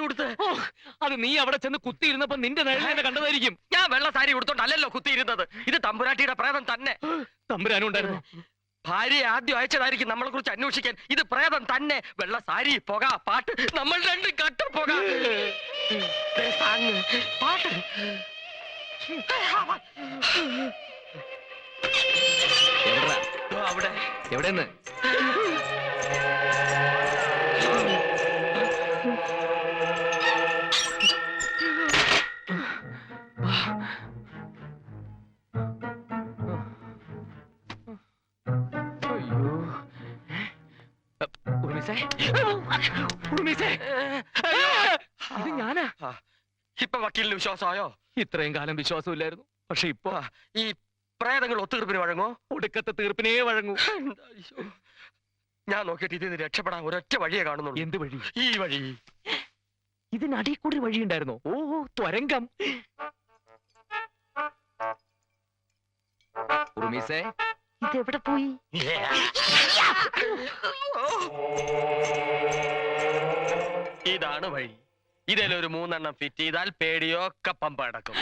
കൊടുത്ത്? അത് നീ അവിടെ ചെന്ന് കുത്തിയിരുന്നപ്പോ നിന്റെ നിഴലിനെ കണ്ടതായിരിക്കും. ഞാൻ വെള്ള സാരി കൊടുത്തോണ്ടല്ലോ കുത്തിയിരുന്നത്. ഇത് തമ്പുരാട്ടിയുടെ പ്രേതം തന്നെ. തമ്പുരാനും ഉണ്ടായിരുന്നു. ഭാര്യയെ ആദ്യം അയച്ചതായിരിക്കും നമ്മളെ കുറിച്ച് അന്വേഷിക്കാൻ. ഇത് പ്രേതം തന്നെ. വെള്ള സാരി, പുക, പാട്ട്, നമ്മൾ രണ്ടും കട്ട പുക, പാട്ട്. അവിടെ എവിടെന്ന്? ഇത് ഞാനാ. ഇപ്പൊ വക്കീലിന് വിശ്വാസമായോ? ഇത്രയും കാലം വിശ്വാസമില്ലായിരുന്നു. പക്ഷെ ഇപ്പൊ ഈ പ്രേതങ്ങൾ ഒത്തീർപ്പിന് വഴങ്ങോ? ഒടുക്കത്തെ തീർപ്പിനേ വഴങ്ങൂ. ഞാൻ നോക്കിയിട്ട് ഇതിന് രക്ഷപ്പെടാൻ ഒരൊറ്റ വഴിയെ കാണുന്നുള്ളൂ. എന്ത് വഴി? ഈ വഴി. ഇതിനടിയിൽ കൂടി വഴിയുണ്ടായിരുന്നോ? ഓ, ത്വരങ്കം. ഉറുമീസേ, ഇതെവിടെ പോയി? ഇതാണ് വഴി. ഇതിലൊരു 3 എണ്ണം ഫിറ്റ് ചെയ്താൽ പേടിയൊക്കെ പമ്പ അടക്കും.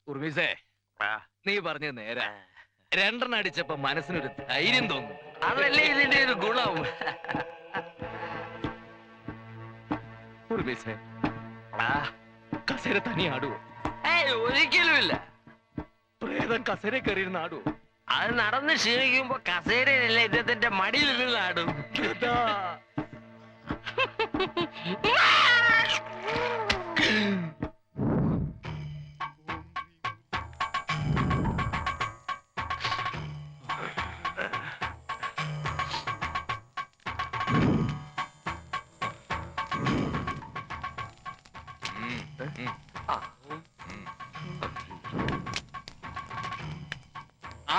ഉറുമീസേ, നീ പറഞ്ഞ നേരെ. 2 എണ്ണം അടിച്ചപ്പോ മനസ്സിനൊരു ധൈര്യം തോന്നും. അതല്ലേ ഇതിന്റെ ഒരു ഗുണം. ഉറുമീസേ, കസേര തനി ആടുവോ? ഒരിക്കലുമില്ല. പ്രേതം കസേര കയറിയിരുന്ന് ആടുവോ? അത് നടന്ന് ക്ഷീണിക്കുമ്പോ കസേരയിലല്ല ഇദ്ദേഹത്തിന്റെ മടിയിൽ നിന്ന് ആടും.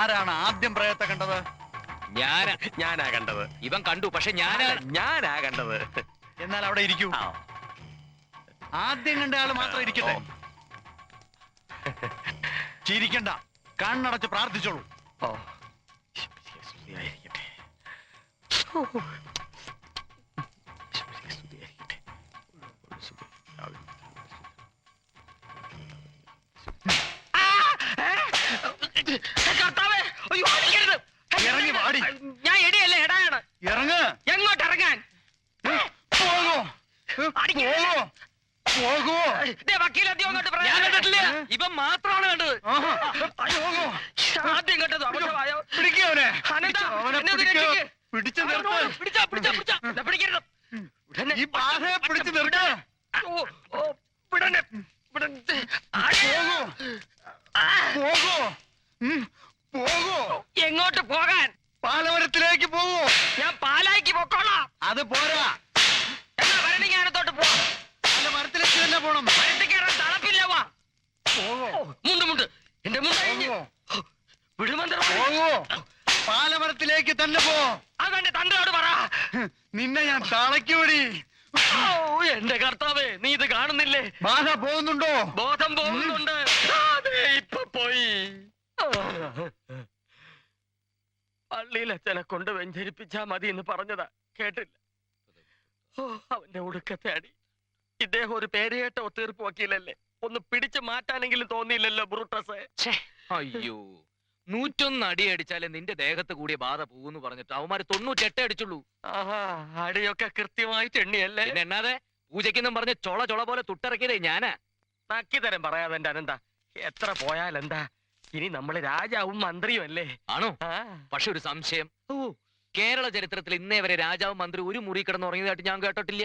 ആരാണ് ആദ്യം പ്രേതത്തെ കണ്ടത്? ഞാനാ കണ്ടത്. ഇവൻ കണ്ടു, പക്ഷെ ഞാനാ കണ്ടത്. എന്നാൽ അവിടെ ഇരിക്കൂ. ആദ്യം കണ്ട ആള് മാത്രം ഇരിക്കട്ടെ. ചിരിക്കണ്ട, കണ്ണടച്ച് പ്രാർത്ഥിച്ചോളൂ. ഇറങ്ങി വാടി. ഞാൻ എടിയല്ലേ, എടായാണ്. ഇറങ്ങ്. എങ്ങോട്ട് ഇറങ്ങാൻ? പോകോ പോകോ. ഇവൻ മാത്രമാണ് കണ്ടത്. ആദ്യം കണ്ടത് അബദ്ധമായോ? പിടിക്കവനെ. പിടിച്ചു ഈ ബാധയെ പിടിച്ചു നിർത്ത. പോകോ. എങ്ങോട്ട് പോകാൻ? പാലമരത്തിലേക്ക് പോകൂ. ഞാൻ പാലായിക്ക് പൊക്കോളാം. അത് പോരാ. എന്നാ ഭരണിക്കാനത്തോട്ട് പോ. മരത്തിലേക്ക് തന്നെ പോണം. മരത്തിൽ കയറാൻ തളപ്പില്ല. വാ. മുണ്ട് എന്റെ പോകൂ. പാലമരത്തിലേക്ക് തന്നെ പോ. അതെന്റെ തന്തയോട് പറ. നിന്നെ ഞാൻ തളയ്ക്കൂടി. എന്റെ കർത്താവേ, നീ ഇത് കാണുന്നില്ലേ? ബാധ പോകുന്നുണ്ടോ? ബോധം പോകുന്നുണ്ട്. ഇപ്പൊ പോയി. പള്ളിയിലച്ഛനെ കൊണ്ട് വെഞ്ചരിപ്പിച്ചാ മതി എന്ന് പറഞ്ഞതാ, കേട്ടില്ല. അവന്റെ ഒടുക്കത്തെ അടി. ഇദ്ദേഹം ഒരു പേരുകേട്ട ഒത്തീർപ്പ് വക്കീലല്ലേ? ഒന്ന് പിടിച്ചു മാറ്റാനെങ്കിലും തോന്നിയില്ലല്ലോ ബ്രൂട്ടസ്. അയ്യോ, 101 അടി അടിച്ചാലേ നിന്റെ ദേഹത്ത് കൂടിയ ബാധ പോകുന്നു പറഞ്ഞിട്ട് അവന്മാര് 98 അടിച്ചുള്ളൂ. ആഹാ, അടിയൊക്കെ കൃത്യമായിട്ട് എണ്ണിയല്ലേ? പിന്നെ എന്നാതെ പൂജയ്ക്കെന്നും പറഞ്ഞ് ചൊള പോലെ തുട്ടിറക്കിയതേ ഞാനാ. നക്കിത്തരം പറയാതെ എന്റെ അനന്ത. എത്ര പോയാലെന്താ? ഇനി നമ്മള് രാജാവും മന്ത്രിയും അല്ലേ? ആണോ? പക്ഷെ ഒരു സംശയം. കേരള ചരിത്രത്തിൽ ഇന്നേ വരെ രാജാവും മന്ത്രി ഒരു മുറി കിടന്ന് ഉറങ്ങിയതായിട്ട് ഞാൻ കേട്ടിട്ടില്ല.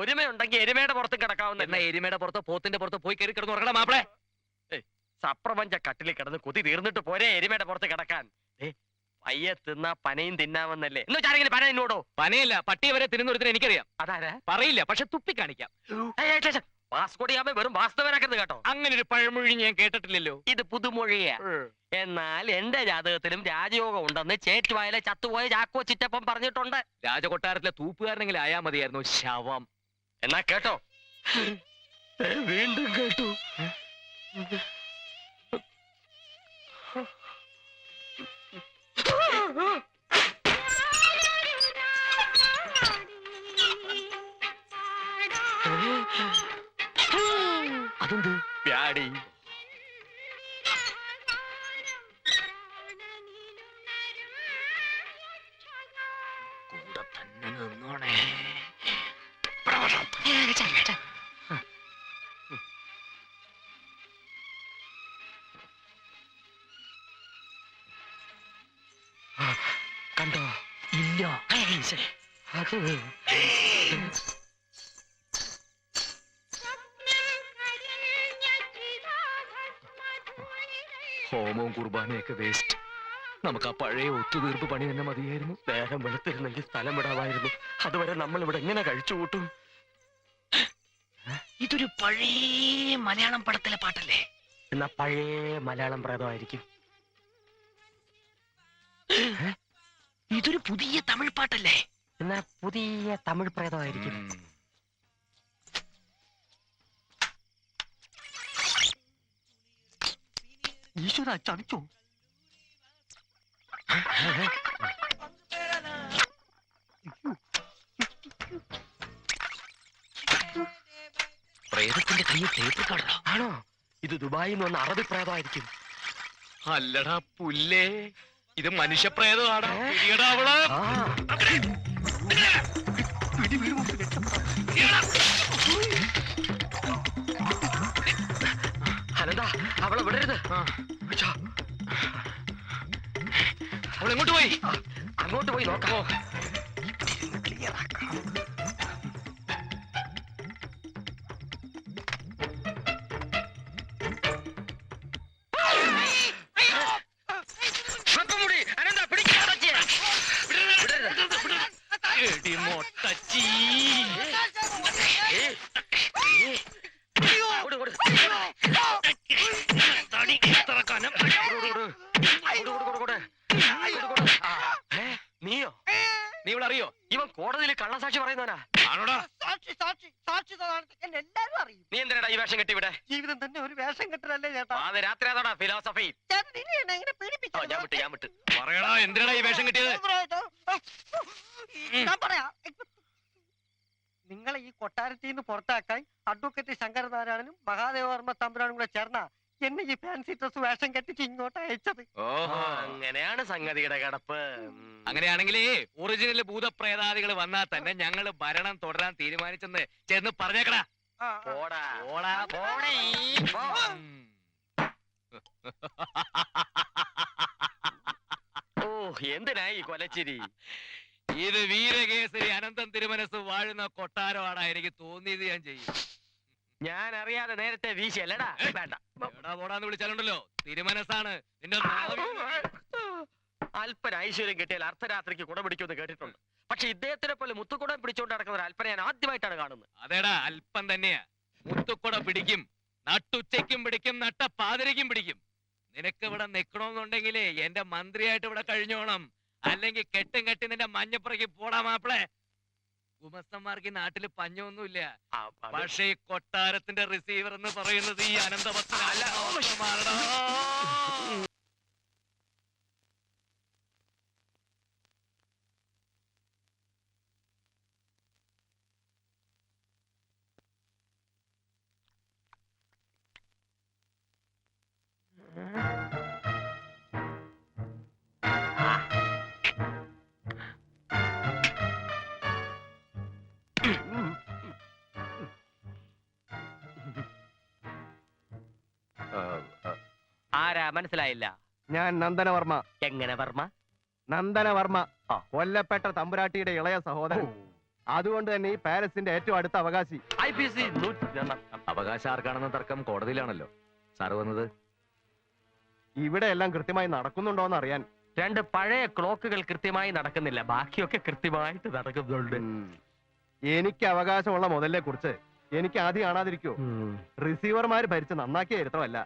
ഒരുമയുണ്ടെങ്കിൽ എരുമയുടെ പുറത്ത് കിടക്കാവുന്ന. എന്നാ എരുമയുടെ പുറത്തോ പോത്തിന്റെ പുറത്തോ പോയി കയറി കിടന്ന് ഉറങ്ങണം മാപ്പിളെ. സപ്രപഞ്ച കട്ടിലിൽ കിടന്ന് കൊതി തീർന്നിട്ട് പോരെ എരുമയുടെ പുറത്ത് കിടക്കാൻ. പയ്യെ തിന്നാ പനയും തിന്നാമെന്നല്ലേ? എന്ന് വെച്ചാൽ പന എന്നോടോ? പനയല്ല, പട്ടിയെ വരെ തിന്നുന്നൊരുത്തിന് എനിക്കറിയാം. അതാരാ? പറയില്ല, പക്ഷെ തുപ്പി കാണിക്കാം. വാസ്കോടിയാമ വെറും വാസ്തവനാക്കരുത് കേട്ടോ. അങ്ങനെ ഒരു പഴമൊഴി ഞാൻ കേട്ടിട്ടില്ലല്ലോ. ഇത് പുതുമൊഴിയാ. എന്നാൽ എന്റെ ജാതകത്തിലും രാജയോഗം ഉണ്ടെന്ന് ചേറ്റുവായിലെ ചത്തുപോയ ചാക്കോ ചിറ്റപ്പം പറഞ്ഞിട്ടുണ്ട്. രാജകൊട്ടാരത്തിലെ തൂപ്പുകാരനെങ്കിലും ആയാ മതിയായിരുന്നു. ശവം. എന്നാ കേട്ടോ? വീണ്ടും കേട്ടു. അതെന്ത് പ്യാടി? കൂടെ തന്നെ നിന്നോണേ. കണ്ടോ? ഇല്ല. അത് ഹോമവും കുർബാനയൊക്കെ വേസ്റ്റ്. നമുക്ക് ആ പഴയ ഒത്തുതീർപ്പ് പണി തന്നെ മതിയായിരുന്നു. നേരം വെളുത്തിരുന്നെങ്കിൽ സ്ഥലം വിടാമായിരുന്നു. അതുവരെ നമ്മൾ ഇവിടെ എങ്ങനെ കഴിച്ചു കൂട്ടും? ഇതൊരു പഴയ മലയാളം പടത്തിലെ പാട്ടല്ലേ? എന്നാ പഴയ മലയാളം പ്രേതമായിരിക്കും. ഇതൊരു പുതിയ തമിഴ് പാട്ടല്ലേ? എന്നാ പുതിയ തമിഴ് പ്രേതമായിരിക്കും. ഈശ്വര ചതിച്ചോ? പ്രേതത്തിന്റെ കയ്യിൽ ടേപ്പ് കാണോ? ആണോ? ഇത് ദുബായിൽ നിന്ന് വന്ന അറബി പ്രേതമായിരിക്കും. അല്ലടാ പുല്ലേ, ഇത് മനുഷ്യപ്രേതമാടാ. അവള് അനന്താ, അവളെ വിടരുത്. അവൾ എങ്ങോട്ട് പോയി? അങ്ങോട്ട് പോയി നോക്കാമോ? നീയോ? നീ ഇവിടെ അറിയോ? ഇവൻ കോടതിയിൽ കള്ളസാക്ഷി പറയുന്നവനാ. ആണോടാ? എല്ലാരും അറിയും. നീ എന്തിനാ ഈ വേഷം കെട്ടി ഇവിടെ? ജീവിതം തന്നെ ഒരു വേഷം കെട്ടലല്ലേ ചേട്ടാ? അത് രാത്രി അതാടാ ഫിലോസഫി. ചേട്ടൻ ഇനിയാണ് ഇങ്ങനെ ഞാൻ വിട്ട്. പറയടാ, എന്തിനാടാ ഈ വേഷം കിട്ടിയത്? ഞാൻ പറയാ. നിങ്ങളെ ഈ കൊട്ടാരത്തിൽ നിന്ന് പുറത്താക്കാൻ അഡ്വക്കേറ്റ് ശങ്കരനാരായണനും മഹാദേവവർമ്മ തമ്പുരാനും കൂടെ ചേർന്ന എന്നെ ഈ ഫാൻസി ഡ്രസ് വേഷം കെട്ടിച്ച് ഇങ്ങോട്ട് അയച്ചത്. ഓഹോ, അങ്ങനെയാണ് സംഗതിയുടെ കിടപ്പ്. അങ്ങനെയാണെങ്കിലേ ഒറിജിനൽ ഭൂതപ്രേതാദികൾ വന്നാൽ തന്നെ ഞങ്ങൾ ഭരണം തുടരാൻ തീരുമാനിച്ചെന്ന് ചെന്ന് പറഞ്ഞേക്കടാ. പോടാ. പോടാ, പോടീ. ഓ, എന്തിനായി കൊലച്ചിരി? ഇത് വീരകേസരി അനന്തൻ തിരുമനസ് വാഴുന്ന കൊട്ടാരമാണ് എനിക്ക് തോന്നിയത്. ഞാൻ ചെയ്യും. ഞാൻ അറിയാതെ നേരത്തെ വീശിയല്ലടാ. വേണ്ട, എടാ പോടാന്ന് വിളിച്ചാലുണ്ടല്ലോ, തിരുമനസാണ് നിന്റെ അല്പന ഐശ്വര്യം കിട്ടിയാൽ അർദ്ധരാത്രിക്ക് കുട പിടിക്കുമെന്ന് കേട്ടിട്ടുണ്ട്. പക്ഷെ ഇദ്ദേഹത്തിനെ പോലെ മുത്തുകുടം പിടിച്ചുകൊണ്ട് നടക്കുന്ന ഒരു അല്പന ഞാൻ ആദ്യമായിട്ടാണ് കാണുന്നത്. അതേടാ, അല്പം തന്നെയാ. മുത്തുക്കുട പിടിക്കും, നട്ടുച്ചയ്ക്കും പിടിക്കും, നട്ട പാതിരയ്ക്കും പിടിക്കും. നിനക്ക് ഇവിടെ നിക്കണമെന്നുണ്ടെങ്കിലേ എന്റെ മന്ത്രിയായിട്ട് ഇവിടെ കഴിഞ്ഞോണം. അല്ലെങ്കിൽ കെട്ടും കെട്ടി നിന്റെ മഞ്ഞപ്പുറയ്ക്ക് പോടാ മാപ്പിളെ. ഗുമസ്തന്മാർക്ക് ഈ നാട്ടില് പഞ്ഞൊന്നുമില്ല. പക്ഷേ ഈ കൊട്ടാരത്തിന്റെ റിസീവർ എന്ന് പറയുന്നത് ഈ അനന്തപത്മനല്ല. ആരാ? മനസ്സിലായില്ല. ഞാൻ നന്ദനവർമ്മ. എങ്ങനെ വർമ്മ? നന്ദനവർമ്മ കൊല്ലപ്പെട്ട തമ്പുരാട്ടിയുടെ ഇളയ സഹോദരൻ. അതുകൊണ്ട് തന്നെ ഈ പാലസിന്റെ ഏറ്റവും അടുത്ത അവകാശി. IPC 102. അവകാശം ആർക്കാണെന്ന തർക്കം കോടതിയിലാണല്ലോ. സാറ് വന്നത് ഇവിടെ എല്ലാം കൃത്യമായി നടക്കുന്നുണ്ടോന്ന് അറിയാൻ. 2 പഴയ ക്ലോക്കുകൾ കൃത്യമായി നടക്കുന്നില്ല, ബാക്കിയൊക്കെ കൃത്യമായിട്ട് നടക്കുന്നുണ്ട്. എനിക്ക് അവകാശമുള്ള മുതലിനെ കുറിച്ച് എനിക്ക് ആദ്യം കാണാതിരിക്കോ? റിസീവർമാര് ഭരിച്ച് നന്നാക്കിയ ചരിത്രമല്ല,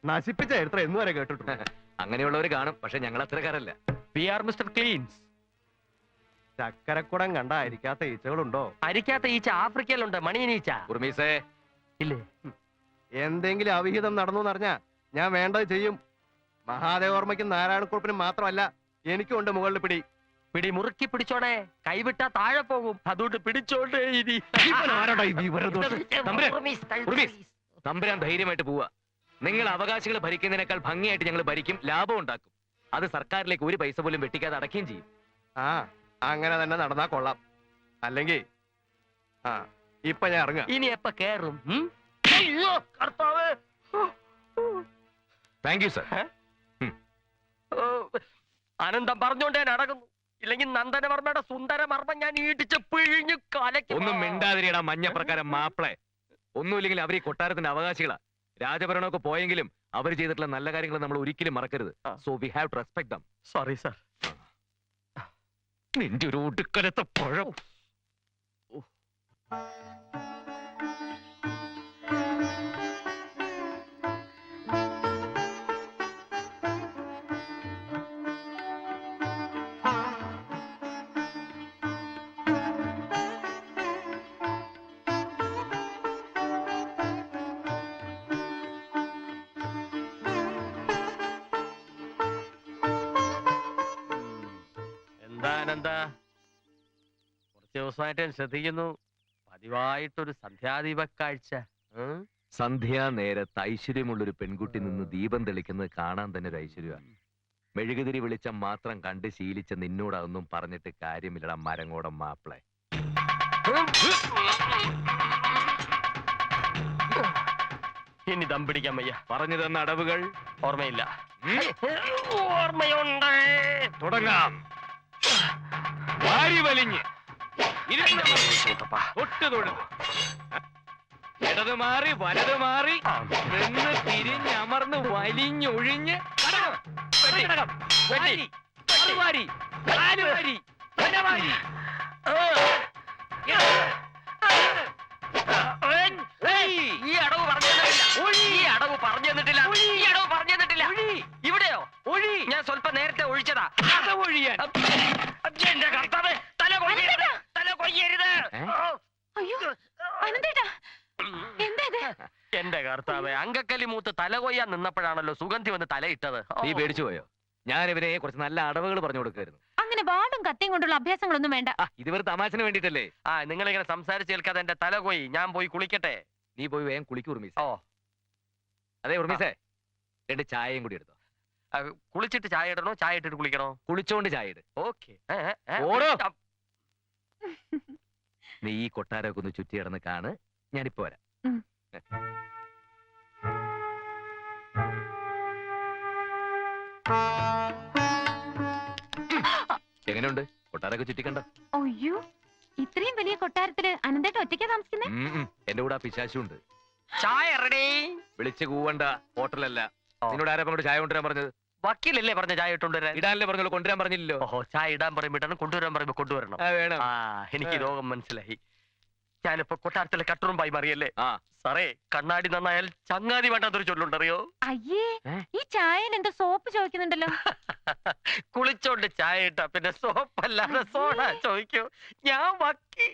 നശിപ്പിച്ച ചരിത്രം എന്ന് വരെ കേട്ടിട്ടുണ്ട്. അങ്ങനെയുള്ളവർ കാണും, പക്ഷെ ഞങ്ങൾ അത്രക്കാരല്ല. We are Mr. Cleans. ചക്കരക്കുടം കണ്ട അരിക്കാത്ത ഈച്ചകളുണ്ടോ? അരിക്കാത്ത ഈച്ച ആഫ്രിക്കയിലുണ്ട്, മണിയനീച്ച. ഉർമീസേ, ഇല്ലേ? എന്തെങ്കിലും അവിഹിതം നടന്നു എന്നറിഞ്ഞാ ഞാൻ വേണ്ടത് ചെയ്യും. മഹാദേവർമ്മയ്ക്കും നാരായണക്കുറുപ്പിനും മാത്രമല്ല, എനിക്കുണ്ട് മുകളിൽ പിടി. പിടി മുറുക്കി പിടിച്ചോടെ, കൈവിട്ടാ താഴെ പോകും. അതുകൊണ്ട് പിടിച്ചോണ്ടേ ഇരി. തമ്പുരാൻ ധൈര്യമായിട്ട് പോവാ. നിങ്ങൾ അവകാശികൾ ഭരിക്കുന്നതിനേക്കാൾ ഭംഗിയായിട്ട് ഞങ്ങൾ ഭരിക്കും, ലാഭം ഉണ്ടാക്കും. അത് സർക്കാരിലേക്ക് ഒരു പൈസ പോലും വെട്ടിക്കാതെ അടയ്ക്കുകയും ചെയ്യും. ആ അങ്ങനെ തന്നെ നടന്നാ കൊള്ളാം. അല്ലെങ്കിൽ ആ ഇപ്പൊ ഞാൻ ഇറങ്ങാം. ഇനി എപ്പ കേറും? അയ്യോ കർത്താവേ. Thank you sir. ഓ, അനന്തം പറഞ്ഞോണ്ടേ നടക്കുന്നു. ഇല്ലെങ്കിൽ നന്ദനവർമ്മയുടെ സുന്ദരമർമ്മം ഞാൻ ഈട്ടിച്ച് പിഴിഞ്ഞു കലയ്ക്കും. ഒന്നും മിണ്ടാതിരിയടാ മഞ്ഞപ്രകാരം മാപ്പിളെ. ഒന്നുമില്ലെങ്കിൽ അവർ ഈ കൊട്ടാരത്തിന്റെ അവകാശികളാ. രാജഭരണമൊക്കെ പോയെങ്കിലും അവർ ചെയ്തിട്ടുള്ള നല്ല കാര്യങ്ങൾ നമ്മൾ ഒരിക്കലും മറക്കരുത്. So we have to respect them. Sorry sir. നിന്റെ ഒരു ഒടുക്കലത്തെ പഴം. എന്താ കുറച്ച് ദിവസമായിട്ട് ഞാൻ ശ്രദ്ധിക്കുന്നു, പതിവായിട്ടൊരു സന്ധ്യാദീപ കാഴ്ച. സന്ധ്യാ നേരത്ത് ഐശ്വര്യമുള്ളൊരു പെൺകുട്ടി നിന്ന് ദീപം തെളിക്കുന്നത് കാണാൻ തന്നെ ഒരു ഐശ്വര്യമാണ്. മെഴുകുതിരി വെളിച്ചം മാത്രം കണ്ട് ശീലിച്ച നിന്നോടൊന്നും പറഞ്ഞിട്ട് കാര്യമില്ലടാ മരങ്ങോടം മാപ്പിളെ. ഇനി ദം പിടിക്കാൻ വയ്യ. പറഞ്ഞു തന്ന അടവുകൾ ഓർമ്മയില്ല. ഓർമ്മയുണ്ട്. തുടങ്ങാം. വാരി വലിഞ്ഞ് തൊട്ട് തൊഴുത് ഇടത് മാറി വലത് മാറി നിന്ന് തിരിഞ്ഞമർന്ന് വലിഞ്ഞൊഴിഞ്ഞ് ഈ അടവ് പറഞ്ഞു തന്നിട്ടില്ല. ഇവിടെയോ ഒഴി? ഞാൻ സ്വല്പം നേരത്തെ ഒഴിച്ചതാ. അത് ഒഴിയാൻ എന്റെ കർത്താവേ, തല കൊയ്യരുത്, തല കൊയ്യരുത്. എന്റെ കർത്താവേ, അങ്കക്കലി മൂത്ത് തല കൊയ്യാൻ നിന്നപ്പോഴാണല്ലോ സുഗന്ധി വന്ന് തലയിട്ടത്. നീ പേടിച്ചു പോയോ? ഞാൻ ഇവനെ കുറച്ച് നല്ല അടവുകൾ പറഞ്ഞു കൊടുക്കായിരുന്നു. അങ്ങനെ വാടും കത്തിയും കൊണ്ടുള്ള അഭ്യാസങ്ങളൊന്നും വേണ്ട. ഇത് വെറുതെ തമാശന് വേണ്ടിട്ടല്ലേ. നിങ്ങൾ ഇങ്ങനെ സംസാരിച്ച് കേൾക്കാതെ എന്റെ തല കൊയ്യ്. ഞാൻ പോയി കുളിക്കട്ടെ. നീ പോയി വേഗം കുളിക്കൂ ഉർമീസ. ഓ അതെ ഉർമീസേ, 2 ചായയും കൂടി എടുത്തോ. കുളിച്ചിട്ട് ചായ ഇടണോ, ചായ ഇട്ടിട്ട് കുളിക്കണോ? കുളിച്ചോണ്ട് ചായ ഇട്. ഓക്കെ. ഓടോ. നീ ഈ കൊട്ടാരമൊക്കെ ഒന്ന് ചുറ്റി കിടന്ന് കാണ്, ഞാനിപ്പോ വരാം. എങ്ങനെയുണ്ട് കൊട്ടാരമൊക്കെ ചുറ്റിക്കണ്ട? അയ്യോ, ഇത്രയും വലിയ കൊട്ടാരത്തില് അനന്തേട്ടൻ ഒറ്റയ്ക്കാ താമസിക്കുന്നേ? എന്റെ കൂടെ ആ പിശാശുണ്ട്. ചായ റെഡി. വിളിച്ച് കൂവണ്ട, ഹോട്ടലല്ല. നിന്നോട് ആരാ അങ്ങോട്ട് ചായ കൊണ്ടുവരാൻ പറഞ്ഞത്? വക്കീലല്ലേ പറഞ്ഞ ചായ ഇട്ടുകൊണ്ടുവരാൻ? ഇടാനല്ലേ പറഞ്ഞോളൂ, കൊണ്ടുവരാൻ പറഞ്ഞില്ലല്ലോ. ഓഹോ, ചായ ഇടാൻ പറയുമ്പോഴാണ്, കൊണ്ടുവരാൻ പറയുമ്പോ കൊണ്ടുവരണം. വേണം. എനിക്ക് രോഗം മനസ്സിലായി. ഞാനിപ്പോ കൊട്ടാരത്തിലെ കട്ടുറുമ്പായി മാറിയല്ലേ. സാറേ, കണ്ണാടി നന്നായാൽ ചങ്ങാതി വേണ്ടാത്തൊരു ചൊല്ലുണ്ടറിയോ? അയ്യേ, ഈ ചായയിൽ എന്തോ സോപ്പ് ചോദിക്കുന്നുണ്ടല്ലോ. കുളിച്ചോണ്ട് ചായ ഇട്ടാ പിന്നെ സോപ്പല്ലാതെ സോഡ ചോദിക്കൂ. ഞാൻ വക്കീ